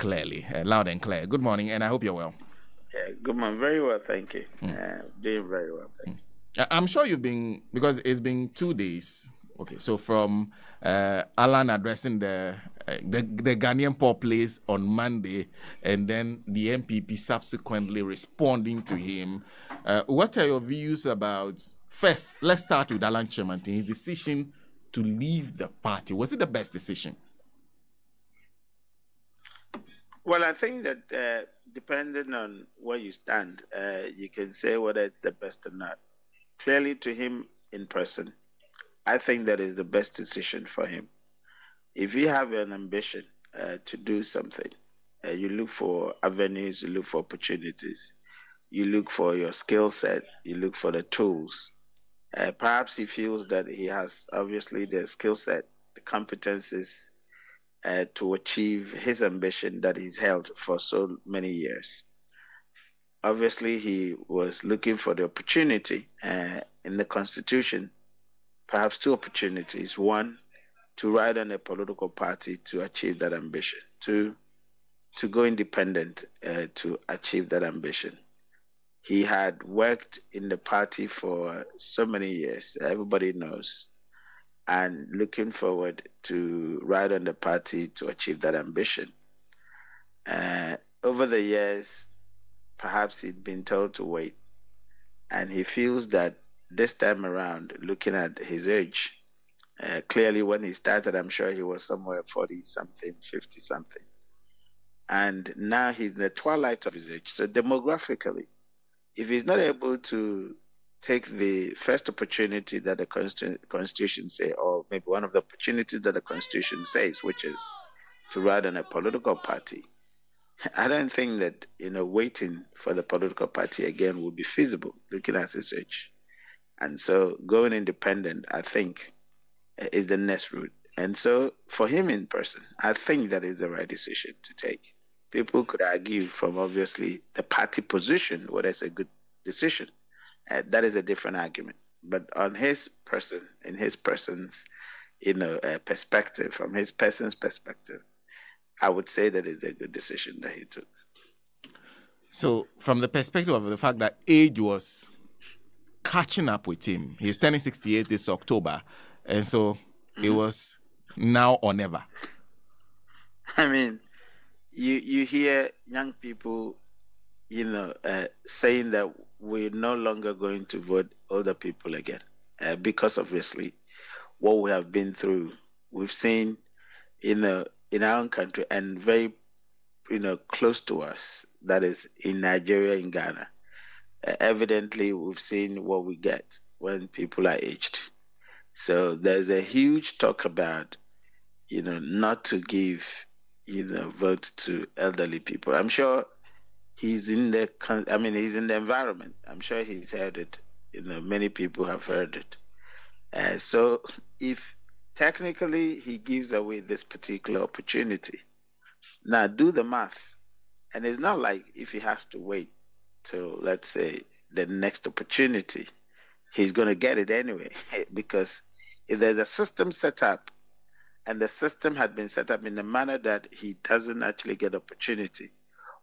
clearly, loud and clear. Good morning, and I hope you're well. Yeah, good morning. Very well, thank you. Doing very well, thank you. I'm sure you've been, because it's been 2 days. Okay, so from Alan addressing the Ghanaian populace on Monday, and then the MPP subsequently responding to him. What are your views about, first, let's start with Alan Kyerematen, his decision to leave the party. Was it the best decision? Well, I think that depending on where you stand, you can say whether it's the best or not. Clearly, to him in person, I think that is the best decision for him. If you have an ambition to do something, you look for avenues, you look for opportunities, you look for your skill set, you look for the tools. Perhaps he feels that he has obviously the skill set, the competencies to achieve his ambition that he's held for so many years. Obviously, he was looking for the opportunity in the Constitution, perhaps two opportunities. One, to ride on a political party to achieve that ambition. Two, to go independent to achieve that ambition. He had worked in the party for so many years, everybody knows, and looking forward to ride on the party to achieve that ambition. Over the years, perhaps he'd been told to wait, and he feels that this time around, looking at his age, clearly when he started, I'm sure he was somewhere 40-something, 50-something. And now he's in the twilight of his age. So demographically, if he's not able to take the first opportunity that the Constitution says, or maybe one of the opportunities that the Constitution says, which is to ride on a political party, I don't think that, waiting for the political party again would be feasible, looking at his age. And so going independent, I think, is the next route. And so for him in person, I think that is the right decision to take. People could argue from obviously the party position whether it's a good decision. That is a different argument. But on his person, in his person's, perspective, from his person's perspective, I would say that is a good decision that he took. So from the perspective of the fact that age was catching up with him, he's turning 68 this October, and so it was now or never. I mean, you hear young people, saying that we're no longer going to vote older people again, because obviously what we have been through, we've seen, in our own country and very, close to us, that is in Nigeria, in Ghana. Evidently, we've seen what we get when people are aged. So there's a huge talk about, not to give, votes to elderly people. I'm sure he's in the environment. I'm sure he's heard it. Many people have heard it. So if technically he gives away this particular opportunity, now do the math. And it's not like if he has to wait till, let's say, the next opportunity, he's going to get it anyway. Because if there's a system set up, and the system had been set up in a manner that he doesn't actually get opportunity,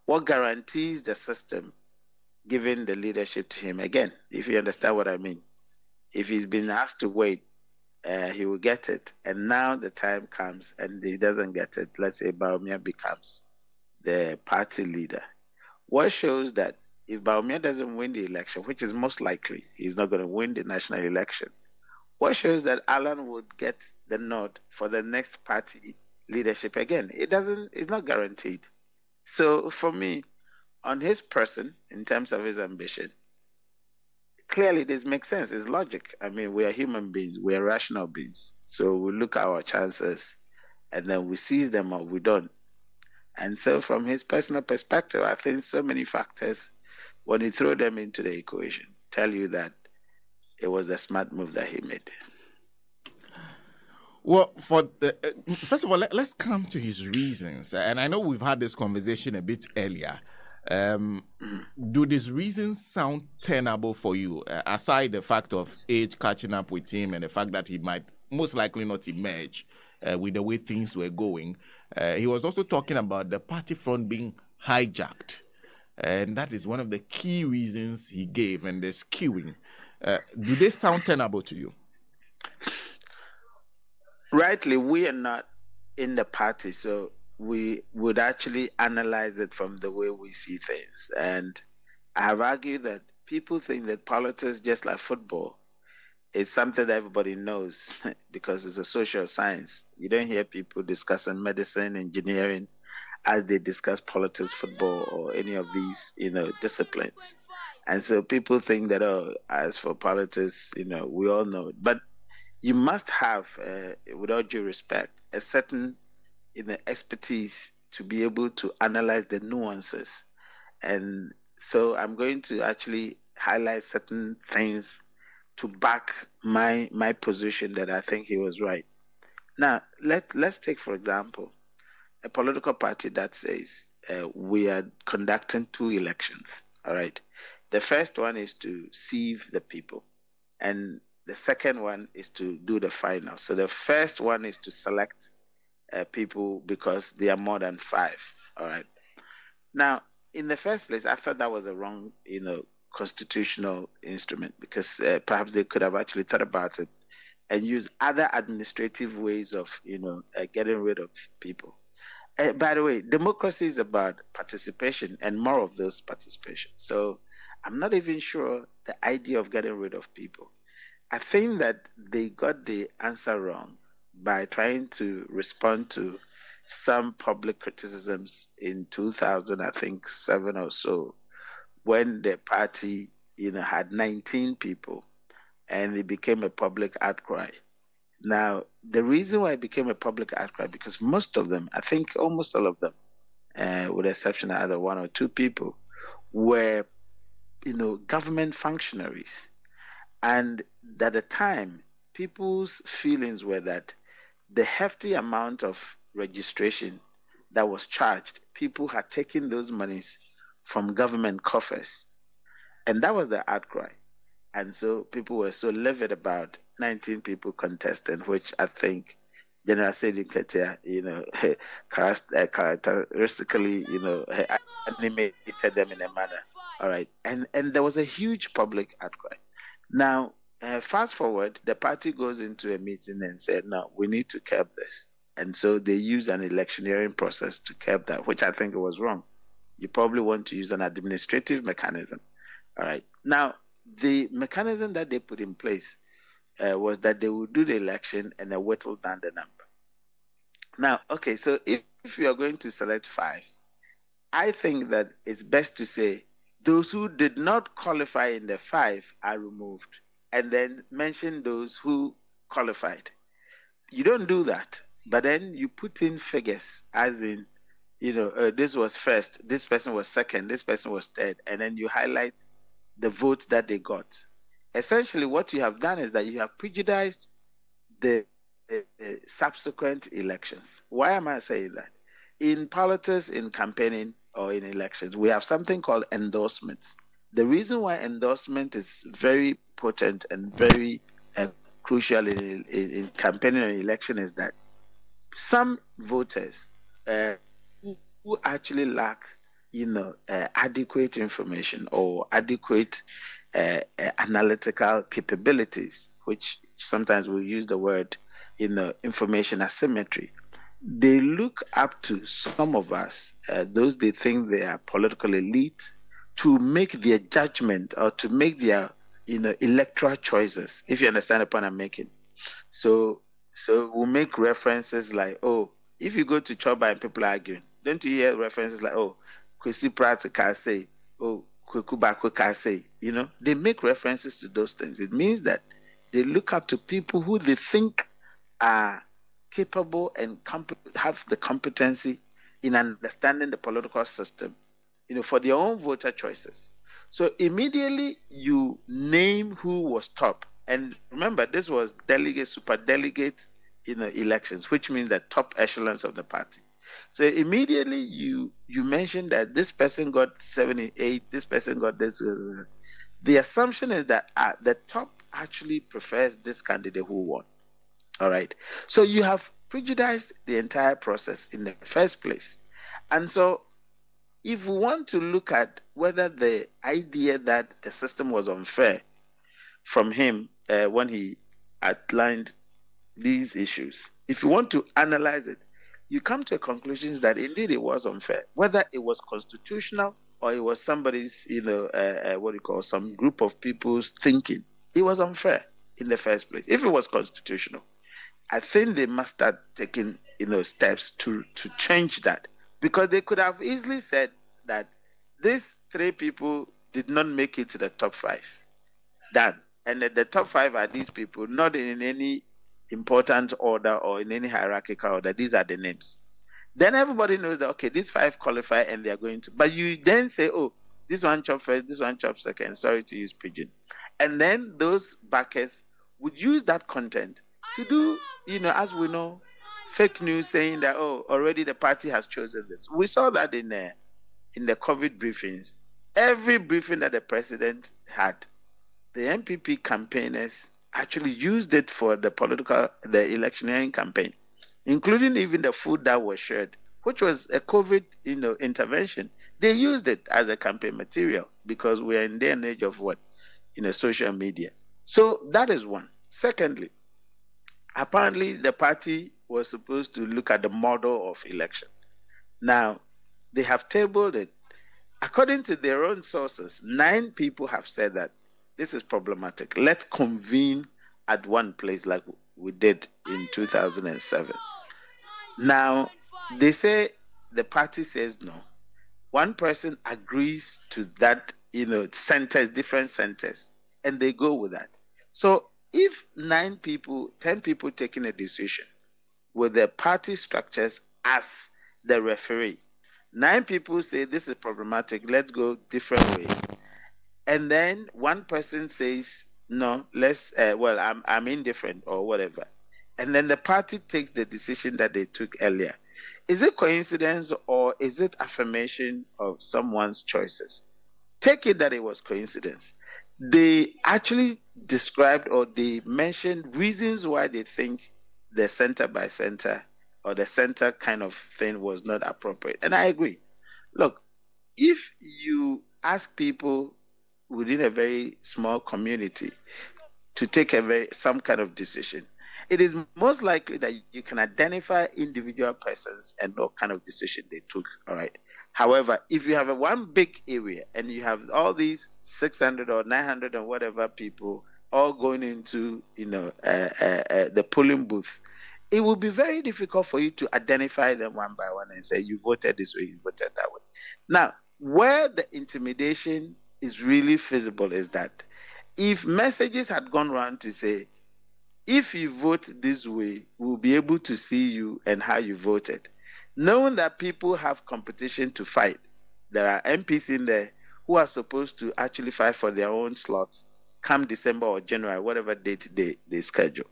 what guarantees the system giving the leadership to him again, if you understand what I mean? If he's been asked to wait, he will get it. And now the time comes and he doesn't get it. Let's say Bawumia becomes the party leader. What shows that if Bawumia doesn't win the election, which is most likely, he's not going to win the national election, what shows that Alan would get the nod for the next party leadership again? It's not guaranteed. So for me, on his person, in terms of his ambition, clearly this makes sense. It's logic. I mean, we are human beings. We are rational beings. So we look at our chances and then we seize them or we don't. And so from his personal perspective, I think so many factors, when you throw them into the equation, tell you that it was a smart move that he made. Well, first of all, let's come to his reasons. And I know we've had this conversation a bit earlier. Do these reasons sound tenable for you, aside the fact of age catching up with him and the fact that he might most likely not emerge with the way things were going. He was also talking about the party front being hijacked. And that is one of the key reasons he gave, and the skewing. Do they sound tenable to you? Rightly, we are not in the party, so we would actually analyze it from the way we see things. And I have argued that people think that politics, just like football, it's something that everybody knows because it's a social science. You don't hear people discussing medicine, engineering, as they discuss politics, football, or any of these, disciplines. And so people think that, as for politics, we all know it. But you must have, with all due respect, a certain expertise to be able to analyze the nuances. And so I'm going to actually highlight certain things to back my position that I think he was right. Now, let's take, for example, a political party that says we are conducting 2 elections. All right. The first one is to sieve the people, and the second one is to do the final. So the first one is to select people because they are more than 5. All right. Now, in the first place, I thought that was a wrong, constitutional instrument, because perhaps they could have actually thought about it and used other administrative ways of, getting rid of people. By the way, democracy is about participation and more of those participation. So I'm not even sure the idea of getting rid of people. I think that they got the answer wrong by trying to respond to some public criticisms in 2007 or so, when the party, had 19 people and it became a public outcry. Now, the reason why it became a public outcry, because most of them, I think almost all of them, with the exception of either 1 or 2 people, were, government functionaries. And at the time, people's feelings were that the hefty amount of registration that was charged, people had taken those monies from government coffers. And that was the outcry. And so people were so livid about 19 people contesting, which I think General Sedi Ketia, characteristically, animated them in a manner. All right. And there was a huge public outcry. Now, fast forward, the party goes into a meeting and said, no, we need to curb this. And so they use an electioneering process to curb that, which I think was wrong. You probably want to use an administrative mechanism. All right. Now, the mechanism that they put in place was that they would do the election and they whittle down the number. Now, okay, so if you are going to select 5, I think that it's best to say those who did not qualify in the 5 are removed, and then mention those who qualified. You don't do that, but then you put in figures, as in, this was first, this person was second, this person was third, and then you highlight the votes that they got. Essentially, what you have done is that you have prejudiced the subsequent elections. Why am I saying that? In politics, in campaigning, or in elections, we have something called endorsements. The reason why endorsement is very potent and very crucial in campaigning and election is that some voters who actually lack, adequate information or adequate analytical capabilities, which sometimes we use the word, information asymmetry. They look up to some of us, those they think they are political elite, to make their judgment or to make their, electoral choices, if you understand the point I'm making. So we'll make references like, if you go to Choba and people are arguing, don't you hear references like, Kwesi Pratt can say, Kweku Bako can say, they make references to those things. It means that they look up to people who they think are capable and have the competency in understanding the political system, for their own voter choices. So immediately you name who was top. And remember, this was delegate, super delegate, elections, which means the top echelons of the party. So immediately you mentioned that this person got 78, this person got this. The assumption is that the top actually prefers this candidate who won. All right. So you have prejudiced the entire process in the first place. And so, if we want to look at whether the idea that the system was unfair from him when he outlined these issues, if you want to analyze it, you come to a conclusion that indeed it was unfair, whether it was constitutional or it was somebody's, some group of people's thinking. It was unfair in the first place. If it was constitutional, I think they must start taking, steps to change that, because they could have easily said that these 3 people did not make it to the top 5. Done. And that the top 5 are these people, not in any important order or in any hierarchical order. These are the names. Then everybody knows that, okay, these 5 qualify and they are going to. But you then say, oh, this one chop first, this one chop second. Sorry to use pidgin. And then those backers would use that content to do, as we know, fake news saying that, oh, already the party has chosen this. We saw that in the COVID briefings. Every briefing that the president had, the NPP campaigners actually used it for the electioneering campaign, including even the food that was shared, which was a COVID, intervention. They used it as a campaign material because we are in day and age of social media. So that is one. Secondly, apparently the party was supposed to look at the model of election. Now, they have tabled it. According to their own sources, 9 people have said that this is problematic. Let's convene at one place like we did in 2007. Now, they say the party says no. One person agrees to that, centers, different centers, and they go with that. So if 9 people, 10 people taking a decision with the party structures as the referee, 9 people say this is problematic, let's go different way. And then one person says, no, let's, I'm indifferent or whatever. And then the party takes the decision that they took earlier. Is it coincidence or is it affirmation of someone's choices? Take it that it was coincidence. They actually described or they mentioned reasons why they think the center by center or the center kind of thing was not appropriate. And I agree. Look, if you ask people within a very small community to take some kind of decision, it is most likely that you can identify individual persons and what kind of decision they took. All right. However, if you have one big area and you have all these 600 or 900 and whatever people all going into the polling booth, it will be very difficult for you to identify them one by one and say you voted this way, you voted that way. Now, where the intimidation is really feasible is that if messages had gone around to say, if you vote this way, we'll be able to see you and how you voted. Knowing that people have competition to fight, there are MPs in there who are supposed to actually fight for their own slots come December or January, whatever date they schedule.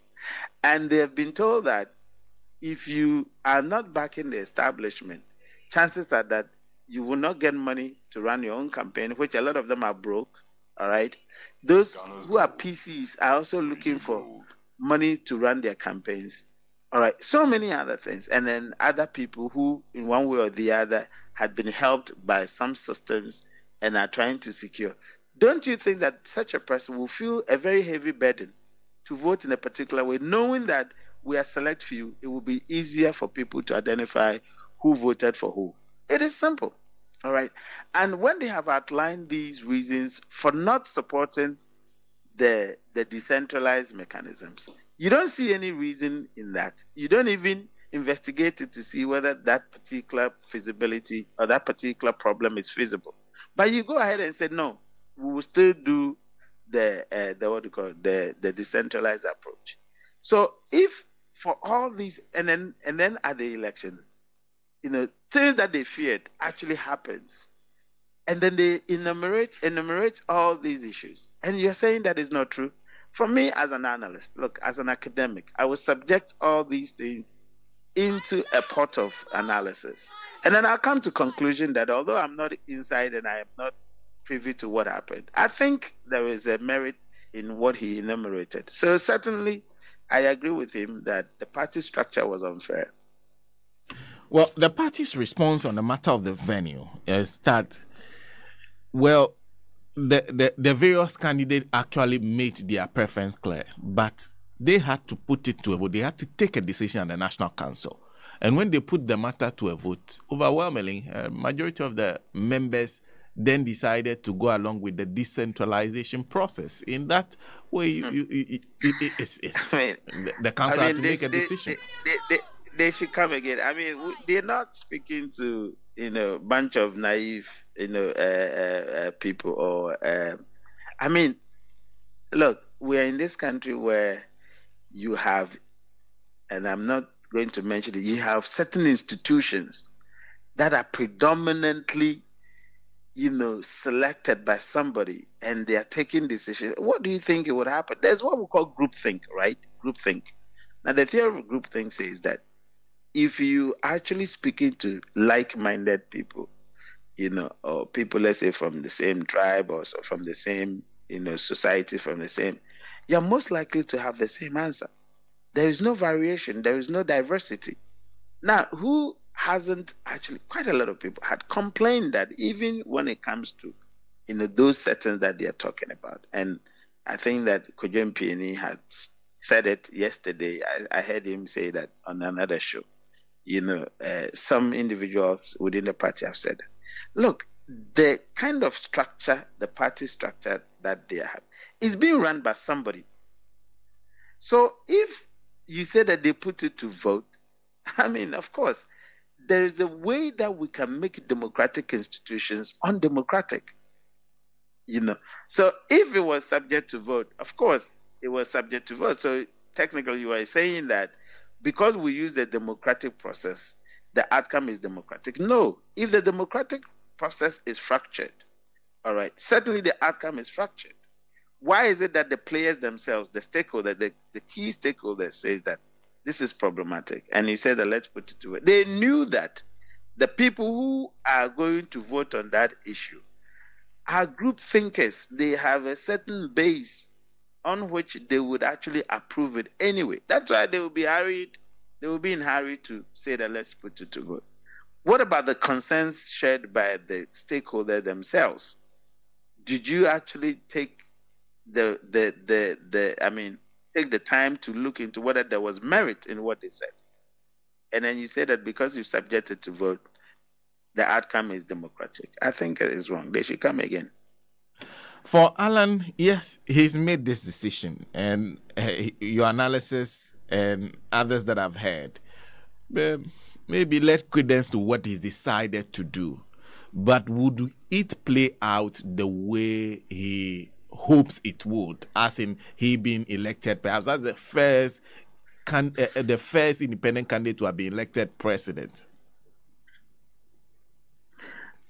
And they have been told that if you are not backing the establishment, chances are that you will not get money to run your own campaign, which a lot of them are broke, all right? Those who are PCs are also looking for money to run their campaigns, all right? So many other things. And then other people who, in one way or the other, had been helped by some systems and are trying to secure. Don't you think that such a person will feel a very heavy burden to vote in a particular way, knowing that we are select few? It will be easier for people to identify who voted for who. It is simple, all right? And when they have outlined these reasons for not supporting the decentralized mechanisms, you don't see any reason in that. You don't even investigate it to see whether that particular feasibility or that particular problem is feasible. But you go ahead and say, no, we will still do the decentralized approach. So if for all these, and then at the election, things that they feared actually happens, and then they enumerate all these issues, and you're saying that is not true. For me, as an analyst, look, as an academic, I will subject all these things into a pot of analysis, and then I'll come to conclusion that although I'm not inside and I am not privy to what happened, I think there is a merit in what he enumerated. So certainly, I agree with him that the party structure was unfair. Well, the party's response on the matter of the venue is that, well, the various candidates actually made their preference clear, but they had to put it to a vote. They had to take a decision at the National Council. And when they put the matter to a vote, overwhelmingly, a majority of the members then decided to go along with the decentralization process. In that way, it's I mean, the council had to make a decision. They should come again. I mean, they're not speaking to a bunch of naive people or I mean, look, we're in this country where you have, and I'm not going to mention it, you have certain institutions that are predominantly selected by somebody, and they are taking decisions. What do you think it would happen? There's what we call groupthink, right? Groupthink. Now, the theory of groupthink says that if you actually speaking to like-minded people, or people, let's say, from the same tribe or from the same, society, from the same, you're most likely to have the same answer. There is no variation. There is no diversity. Now, who hasn't actually, quite a lot of people had complained that even when it comes to, those settings that they are talking about, and I think that Kojo Mpiani had said it yesterday. I heard him say that on another show. Some individuals within the party have said, look, the kind of structure, the party structure that they have, is being run by somebody. So if you say that they put it to vote, I mean, of course, there is a way that we can make democratic institutions undemocratic. So if it was subject to vote, of course, it was subject to vote. So technically, you are saying that because we use the democratic process, the outcome is democratic. No, if the democratic process is fractured, all right, certainly the outcome is fractured. Why is it that the players themselves, the stakeholder, the key stakeholders says that this is problematic? And you said that let's put it to it. They knew that the people who are going to vote on that issue are group thinkers. They have a certain base on which they would actually approve it anyway. That's why they will be hurried. They will be in a hurry to say that let's put it to vote. What about the concerns shared by the stakeholders themselves? Did you actually take take the time to look into whether there was merit in what they said? And then you say that because you subjected to vote, the outcome is democratic. I think it is wrong. They should come again. For Alan, yes, he's made this decision, and your analysis and others that I've heard maybe let credence to what he's decided to do. But would it play out the way he hopes it would, as in he being elected perhaps as the first independent candidate to have been elected president?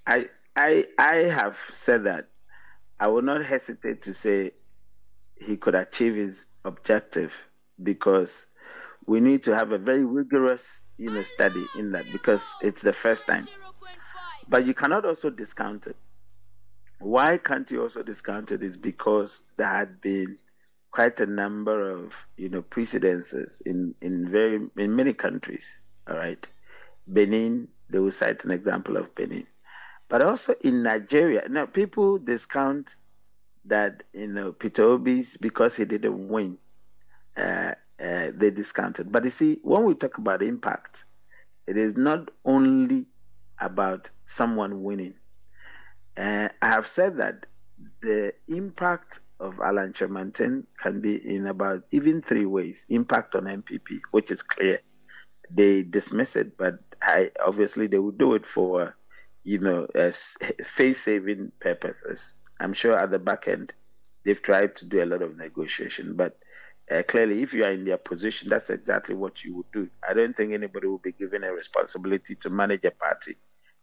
I have said that I will not hesitate to say he could achieve his objective, because we need to have a very rigorous study in that, because it's the first time. But you cannot also discount it. Why can't you also discount it? Is because there had been quite a number of precedences in many countries. All right, Benin, they will cite an example of Benin, but also in Nigeria. Now people discount that Peter Obi's, because he didn't win, they discounted. But you see, when we talk about impact, it is not only about someone winning. I have said that the impact of Alan Chemanten can be in about even 3 ways. Impact on MPP, which is clear. They dismiss it, but obviously they will do it for, as face-saving purposes. I'm sure at the back end, they've tried to do a lot of negotiation, but clearly, if you are in their position, that's exactly what you would do. I don't think anybody will be given a responsibility to manage a party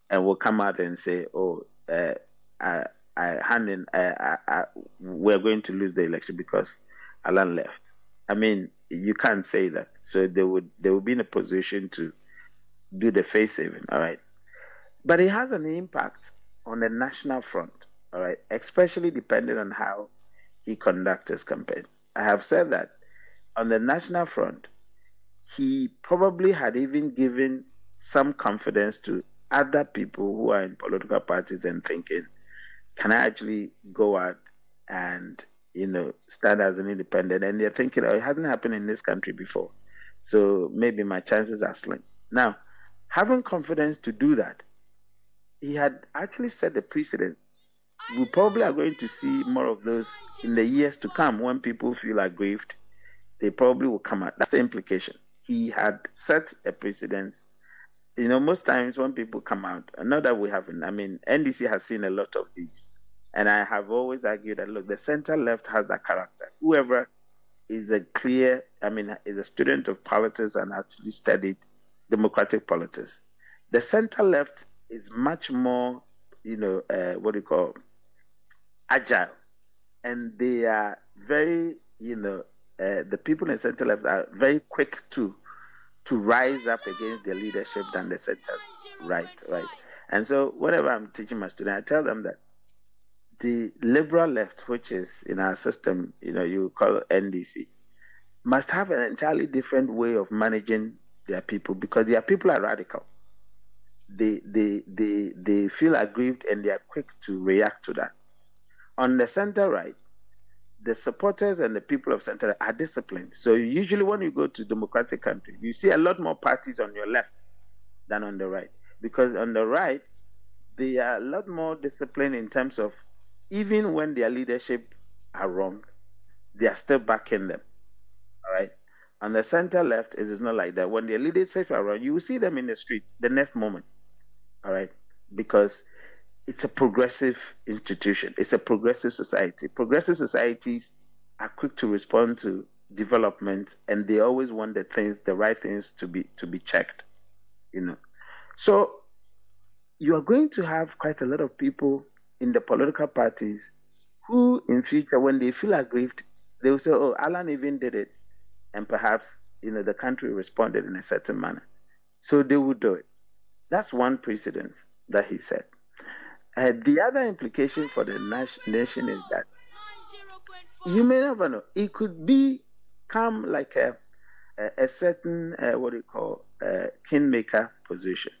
and will come out and say, "Oh, we're going to lose the election because Alan left." I mean, you can't say that. So they would be in a position to do the face saving, all right. But it has an impact on the national front, all right, especially depending on how he conducts his campaign. I have said that on the national front, he probably had even given some confidence to other people who are in political parties and thinking, can I actually go out and, stand as an independent? And they're thinking, oh, it hasn't happened in this country before, so maybe my chances are slim. Now, having confidence to do that, he had actually set the precedent. We probably are going to see more of those in the years to come. When people feel aggrieved, they probably will come out. That's the implication. He had set a precedence. Most times when people come out, not that we haven't, NDC has seen a lot of these. And I have always argued that, look, the center left has that character. Whoever is is a student of politics and actually studied democratic politics. The center left is much more, agile. And they are very, the people in the center left are very quick to rise up against their leadership than the center right. And so whenever I'm teaching my students, I tell them that the liberal left, which is in our system, you call it NDC, must have an entirely different way of managing their people, because their people are radical. They feel aggrieved and they are quick to react to that. On the center right, the supporters and the people of center are disciplined. So usually when you go to democratic countries, you see a lot more parties on your left than on the right. Because on the right, they are a lot more disciplined in terms of, even when their leadership are wrong, they are still backing them. All right. On the center left, it is not like that. When their leadership are wrong, you will see them in the street the next moment. All right. Because it's a progressive institution. It's a progressive society. Progressive societies are quick to respond to development, and they always want the right things to be checked. So you are going to have quite a lot of people in the political parties who, in future, when they feel aggrieved, they will say, "Oh, Alan even did it," and perhaps the country responded in a certain manner, so they would do it. That's one precedence that he said. The other implication for the nation is that you may never know. It could become like a certain kingmaker position.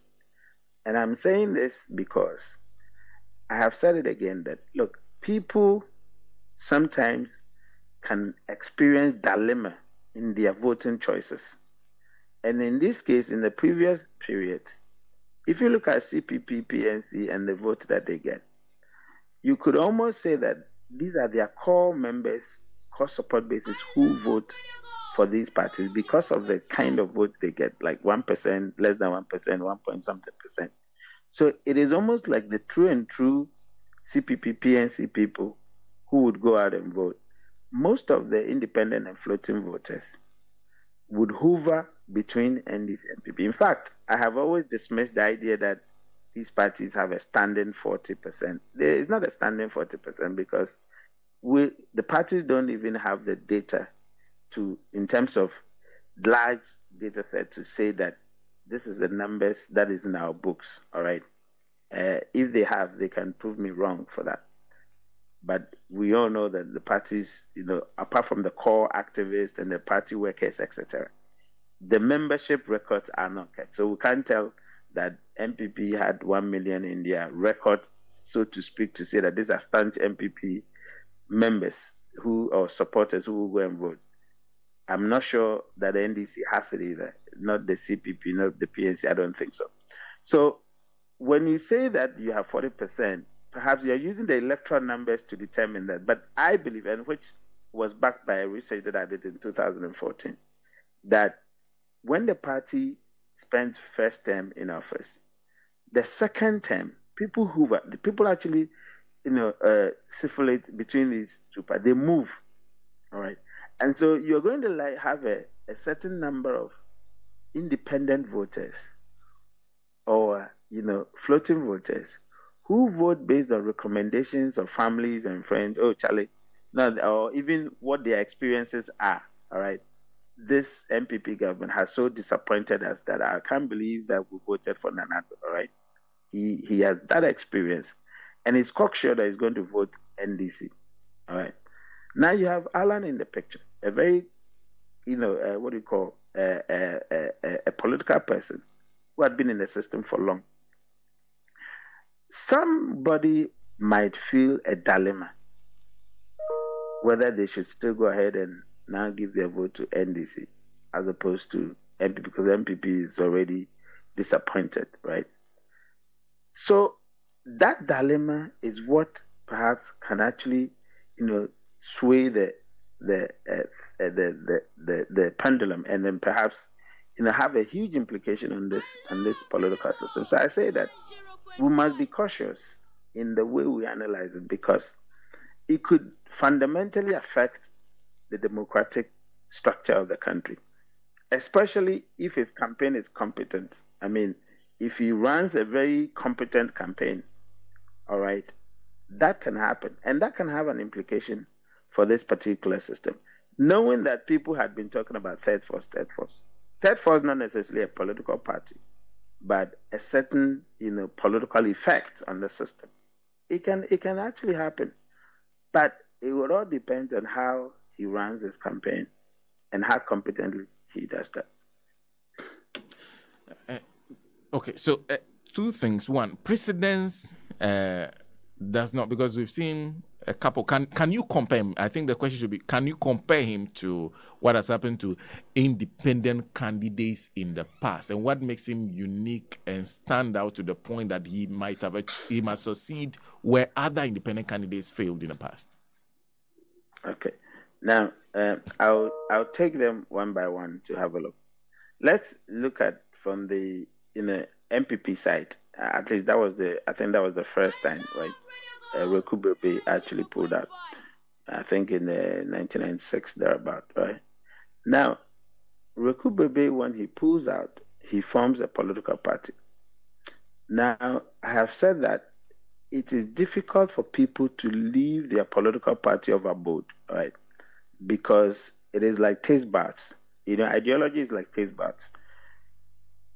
And I'm saying this because I have said it again that, look, people sometimes can experience dilemma in their voting choices. And in this case, in the previous period, if you look at CPP, PNC, and the vote that they get, you could almost say that these are their core members, core support bases who vote for these parties because of the kind of vote they get, like 1%, less than 1%, 1 point something percent. So it is almost like the true CPP, PNC people who would go out and vote. Most of the independent and floating voters would hover between NDC and PP. In fact, I have always dismissed the idea that these parties have a standing 40%. There is not a standing 40% because the parties don't even have the data in terms of large data set to say that this is the numbers that is in our books. All right. If they have, they can prove me wrong for that. But we all know that the parties, apart from the core activists and the party workers, etc., the membership records are not kept. So we can't tell that MPP had 1 million in their record, so to speak, to say that these are staunch MPP members or supporters who will go and vote. I'm not sure that the NDC has it either, not the CPP, not the PNC. I don't think so. So when you say that you have 40%, perhaps you're using the electoral numbers to determine that. But I believe, and which was backed by a research that I did in 2014, that when the party spent first term in office, the second term, people actually, circulate between these two parties. They move, all right. And so you're going to have a certain number of independent voters or, floating voters who vote based on recommendations of families and friends. Oh, Charlie, or even what their experiences are, all right. This MPP government has so disappointed us that I can't believe that we voted for Nana, all right? He has that experience, and he's cocksure that he's going to vote NDC, all right? Now you have Alan in the picture, a very, what do you call a political person who had been in the system for long, somebody might feel a dilemma whether they should still go ahead and now give their vote to NDC as opposed to MPP, because MPP is already disappointed, right? So that dilemma is what perhaps can actually, sway the pendulum, and then perhaps have a huge implication on this political system. So I say that we must be cautious in the way we analyze it, because it could fundamentally affect the democratic structure of the country, especially if his campaign is competent. I mean, if he runs a very competent campaign, all right, that can happen, and that can have an implication for this particular system. Knowing that people had been talking about third force not necessarily a political party, but a certain political effect on the system. It can actually happen, but it will all depend on how he runs his campaign and how competently he does that. Okay, so two things. One, precedence does not, because we've seen a couple. Can you compare him? I think the question should be, can you compare him to what has happened to independent candidates in the past, and what makes him unique and stand out to the point that he must succeed where other independent candidates failed in the past? Okay, now I'll take them one by one to have a look. Let's look at from the MPP side. At least I think that was the first time, right? Rekubebe actually pulled out. I think in 1996 thereabout, right? Now, Rekubebe, when he pulls out, he forms a political party. Now, I have said that it is difficult for people to leave their political party of abode, right? Because it is like taste buds. Ideology is like taste buds.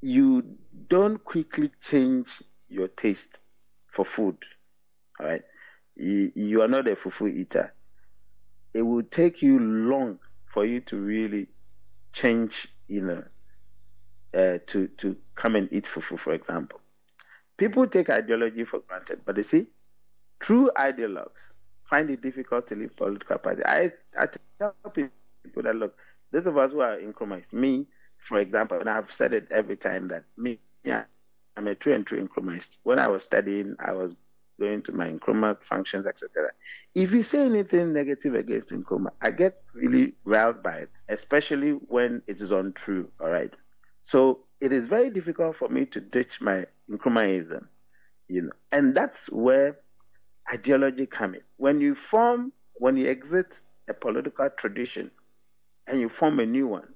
You don't quickly change your taste for food, all right? You are not a fufu eater. It will take you long for you to really change, to come and eat fufu, for example. People take ideology for granted, but you see, true ideologues find it difficult to leave political party. I tell people that, look, those of us who are Nkrumahs, me, for example, and I've said it every time that I'm a true and true Nkrumahist. When I was studying, I was going to my Nkrumah functions, etc. If you say anything negative against Nkrumah, I get really riled by it, especially when it is untrue, all right? So it is very difficult for me to ditch my Nkrumahism, and that's where ideology comes in. When you exit a political tradition and you form a new one,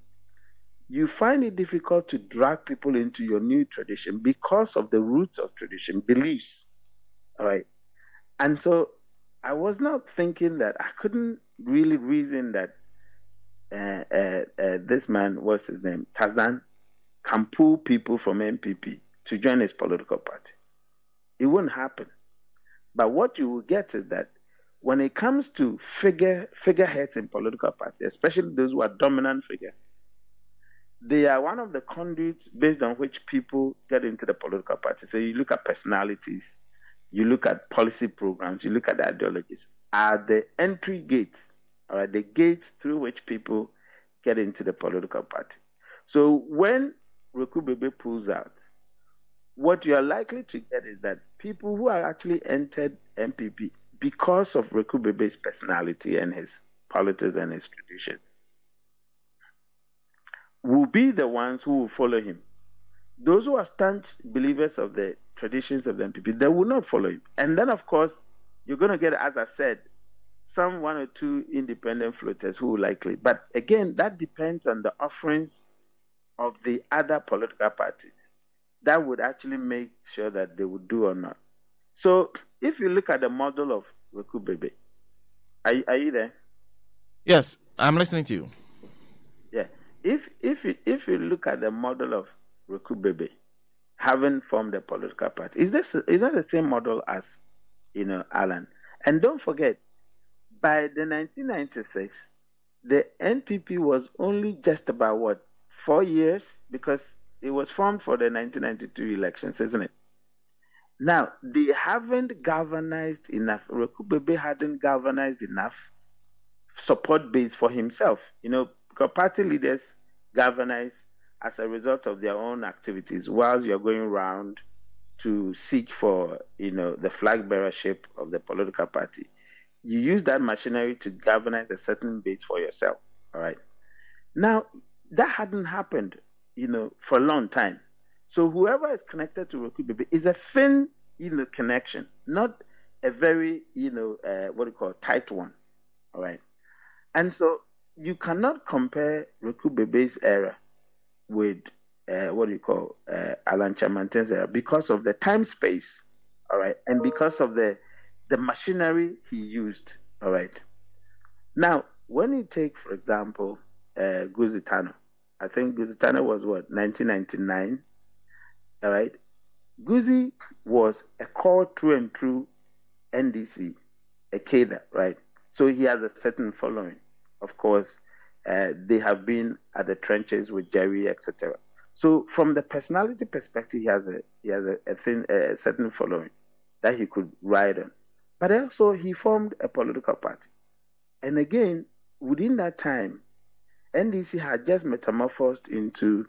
you find it difficult to drag people into your new tradition because of the roots of tradition, beliefs, all right? And so I was not thinking that I couldn't really reason that this man, what's his name, Tazan, can pull people from MPP to join his political party. It wouldn't happen. But what you will get is that when it comes to figureheads in political parties, especially those who are dominant figures, they are one of the conduits based on which people get into the political party. So you look at personalities, you look at policy programs, you look at the ideologies, are the entry gates, all right, the gates through which people get into the political party. So when Rekubebe pulls out, what you are likely to get is that people who are actually entered MPP because of Rekubebe's personality and his politics and his traditions will be the ones who will follow him. Those who are staunch believers of the traditions of the MPP, they will not follow him. And then, of course, you're going to get, as I said, some one or two independent floaters who will likely. But again, that depends on the offerings of the other political parties. That would actually make sure that they would do or not. So if you look at the model of Rekubebe, are you there? Yes, I'm listening to you. Yeah. If you look at the model of Rekubebe, having formed a political party, is that the same model as Alan? And don't forget, by the 1996, the NPP was only just about what, 4 years, because it was formed for the 1992 elections, isn't it? Now, they haven't galvanized enough. Rekubebe hadn't galvanized enough support base for himself, because party leaders galvanize as a result of their own activities whilst you're going around to seek for, the flag bearership of the political party. You use that machinery to galvanize a certain base for yourself. All right. Now, that hadn't happened, for a long time. So whoever is connected to Rekubebe is a thin, connection, not a very, tight one. All right. And so you cannot compare Rekubebe's era with Alan Chamanten's era because of the time space, all right, and because of the machinery he used, all right. Now, when you take, for example, Guzitano, I think Guzitano was 1999, all right. Guzi was a core through and through NDC, a cadre, right? So he has a certain following. Of course, they have been at the trenches with Jerry, etc. So from the personality perspective, he has a certain following that he could ride on. But also he formed a political party. And again, within that time, NDC had just metamorphosed into,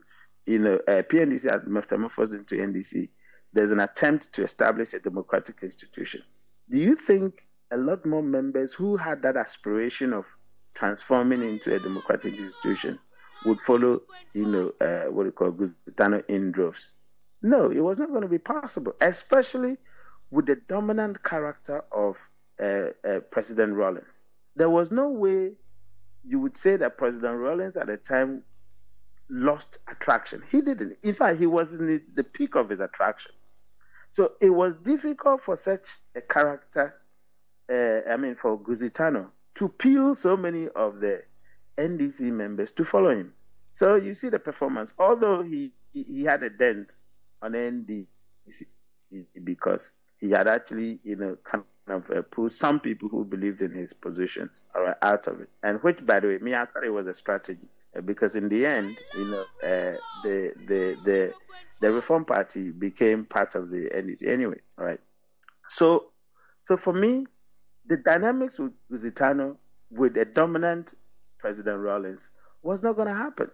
PNDC had metamorphosed into NDC. There's an attempt to establish a democratic institution. Do you think a lot more members who had that aspiration of transforming into a democratic institution would follow, Guzitano in droves? No, it was not going to be possible, especially with the dominant character of President Rawlings. There was no way you would say that President Rawlings at the time lost attraction. He didn't. In fact, he was in the peak of his attraction. So it was difficult for such a character, for Guzitano, to peel so many of the NDC members to follow him. So you see the performance. Although he had a dent on NDC because he had actually, kind of pulled some people who believed in his positions out of it. And which, by the way, I thought it was a strategy because in the end, the Reform Party became part of the NDC anyway. All right. So for me, the dynamics with Guzitano with a dominant President Rawlings was not going to happen.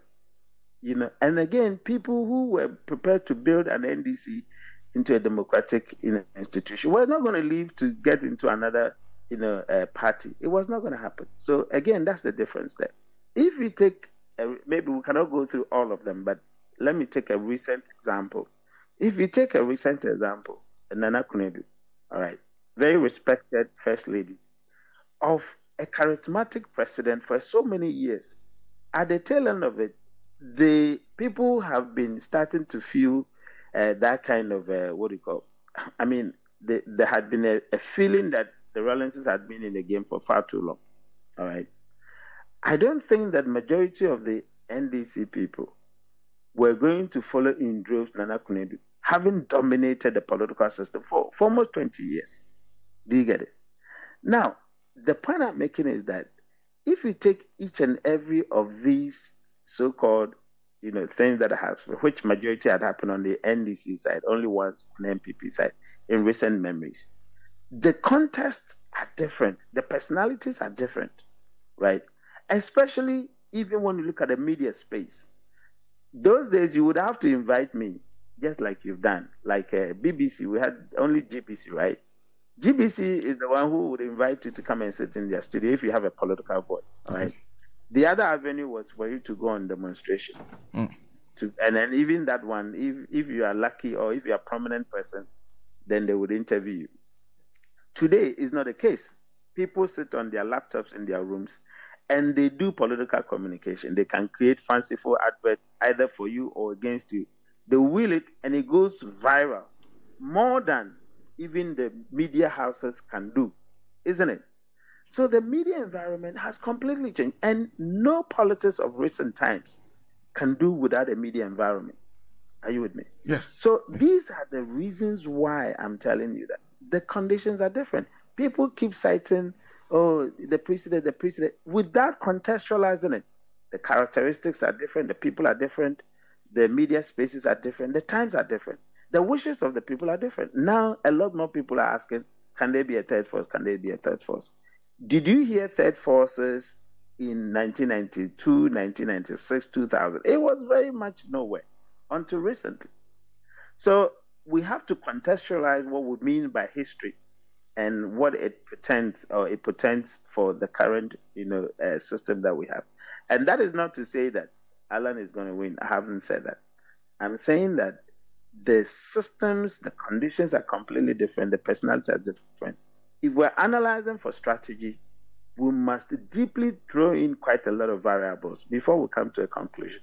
And again, people who were prepared to build an NDC into a democratic institution were not going to leave to get into another party. It was not going to happen. So again, that's the difference there. If you take, maybe we cannot go through all of them, but let me take a recent example. If you take a recent example, Nana Kunedu, all right, very respected First Lady of a charismatic president for so many years. At the tail end of it, the people have been starting to feel that kind of, there had been a feeling that the Rawlingses had been in the game for far too long. All right. I don't think that majority of the NDC people were going to follow in droves Nana Kunedu, having dominated the political system for almost 20 years. Do you get it? Now, the point I'm making is that if you take each and every of these so-called, things that have, which majority had happened on the NDC side, only once on the NPP side in recent memories, the contests are different. The personalities are different, right? Especially even when you look at the media space. Those days, you would have to invite me, just like you've done. Like BBC, we had only GBC, right? GBC is the one who would invite you to come and sit in their studio if you have a political voice, right? The other avenue was for you to go on demonstration. And then even that one, if you are lucky or if you are a prominent person, then they would interview you. Today is not the case. People sit on their laptops in their rooms and they do political communication. They can create fanciful adverts either for you or against you. They will it and it goes viral more than even the media houses can do, isn't it? So the media environment has completely changed, and no politics of recent times can do without a media environment. Are you with me? Yes. So these are the reasons why I'm telling you that the conditions are different. People keep citing oh, the president, without contextualizing it. The characteristics are different, the people are different, the media spaces are different, the times are different, the wishes of the people are different. Now, a lot more people are asking, can there be a third force? Can there be a third force? Did you hear third forces in 1992, 1996, 2000? It was very much nowhere until recently. So we have to contextualize what we mean by history and what it pretends for the current, system that we have. And that is not to say that Alan is going to win. I haven't said that. I'm saying that the systems, the conditions are completely different. The personalities are different. If we're analyzing for strategy, we must deeply throw in quite a lot of variables before we come to a conclusion.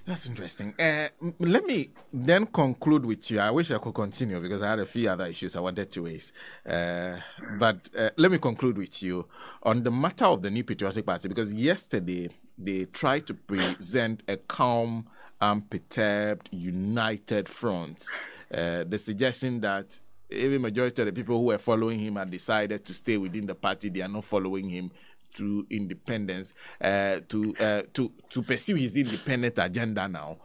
That's interesting. Let me then conclude with you. I wish I could continue because I had a few other issues I wanted to raise. But let me conclude with you on the matter of the New Patriotic Party, because yesterday they tried to present a calm, unperturbed, united front. The suggestion that even majority of the people who were following him had decided to stay within the party. They are not following him to independence, to pursue his independent agenda now.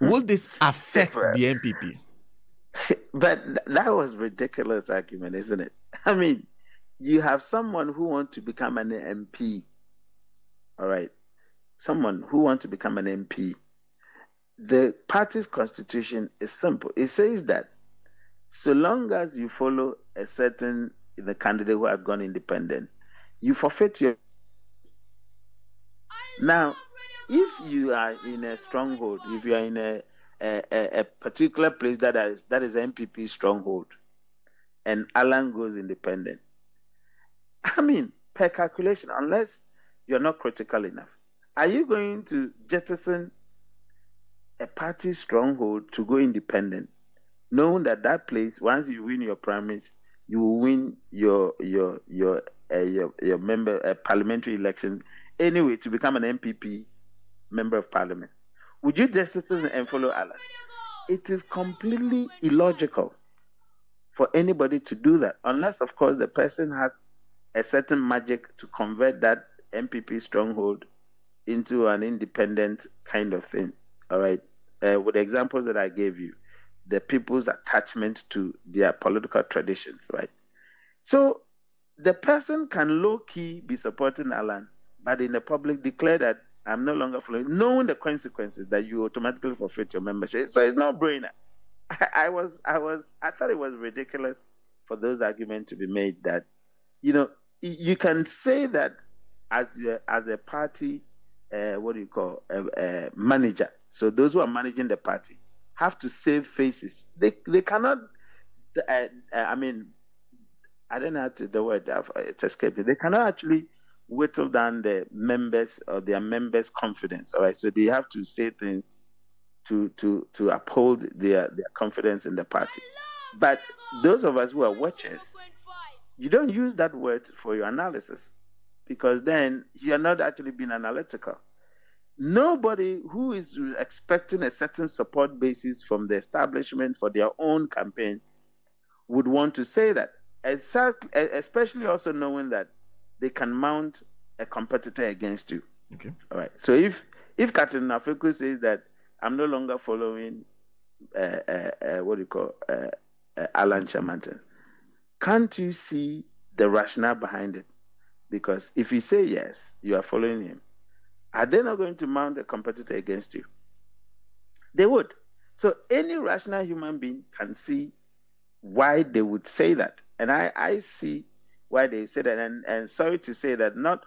Will this affect the NPP? But that was ridiculous argument, isn't it? I mean, you have someone who wants to become an MP. All right. Someone who wants to become an MP. The party's constitution is simple. It says that so long as you follow a certain the candidate who has gone independent, you forfeit your. Now, if you are in a stronghold, if you are in a particular place that is MPP stronghold, and Alan goes independent, I mean, per calculation, unless you're not critical enough, are you going to jettison a party stronghold to go independent, knowing that that place, once you win your primaries, you will win your member parliamentary election anyway to become an MPP member of parliament? Would you just sit and follow Alan? It is completely illogical for anybody to do that, unless, of course, the person has a certain magic to convert that MPP stronghold into an independent kind of thing. All right, with the examples that I gave you, the people's attachment to their political traditions, right? So the person can low-key be supporting Alan, but in the public declare that I'm no longer following, knowing the consequences that you automatically forfeit your membership. So it's no brainer. I thought it was ridiculous for those arguments to be made that, you can say that as a party, manager. So those who are managing the party have to save faces. They cannot. I mean, I don't know how to the word. It escaped me. They cannot actually whittle down the members or their members' confidence. All right, so they have to say things to uphold their confidence in the party. But those of us who are watchers, you don't use that word for your analysis, because then you are not actually being analytical. Nobody who is expecting a certain support basis from the establishment for their own campaign would want to say that, especially also knowing that they can mount a competitor against you. Okay. All right. So if Catherine Nafeku says that I'm no longer following Alan Chamanton, can't you see the rationale behind it? Because if you say yes, you are following him, are they not going to mount a competitor against you? They would. So any rational human being can see why they would say that. And I see why they say that. And sorry to say that not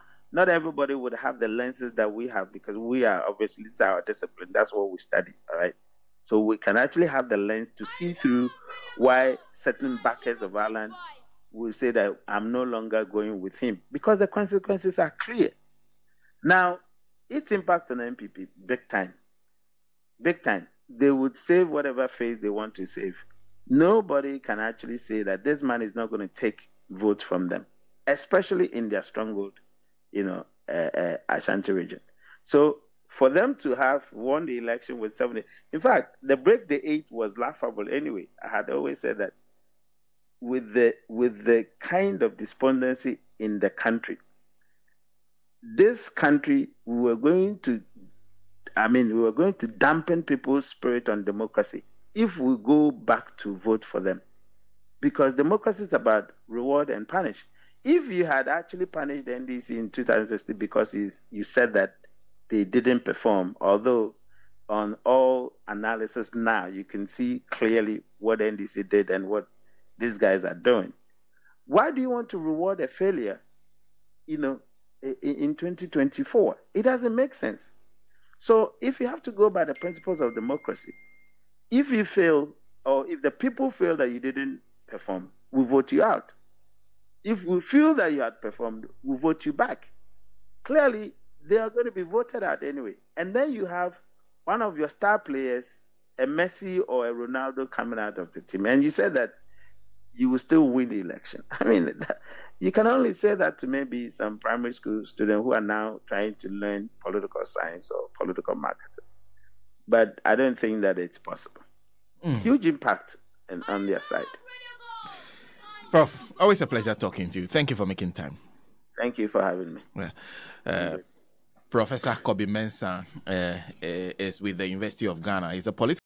everybody would have the lenses that we have, because we are obviously, it's our discipline. That's what we study, all right? So we can actually have the lens to see through why certain backers of Alan will say that I'm no longer going with him, because the consequences are clear. Now, its impact on NPP, big time. Big time. They would save whatever face they want to save. Nobody can actually say that this man is not going to take votes from them, especially in their stronghold, Ashanti region. So for them to have won the election with 70, in fact, the break the 8 was laughable anyway. I had always said that with the kind of despondency in the country, this country, we were going to dampen people's spirit on democracy if we go back to vote for them. Because democracy is about reward and punish. If you had actually punished the NDC in 2016 because you said that they didn't perform, although on all analysis now, you can see clearly what NDC did and what these guys are doing. Why do you want to reward a failure, in 2024? It doesn't make sense. So if you have to go by the principles of democracy, if you fail, or if the people feel that you didn't perform, we vote you out. If we feel that you had performed, we vote you back. Clearly, they are going to be voted out anyway. And then you have one of your star players, a Messi or a Ronaldo, coming out of the team. And you said that you will still win the election. I mean, you can only say that to maybe some primary school students who are now trying to learn political science or political marketing. But I don't think that it's possible. Huge impact on their side. Prof, always a pleasure talking to you. Thank you for making time. Thank you for having me. Professor KOBBY MENSAH is with the University of Ghana. He's a political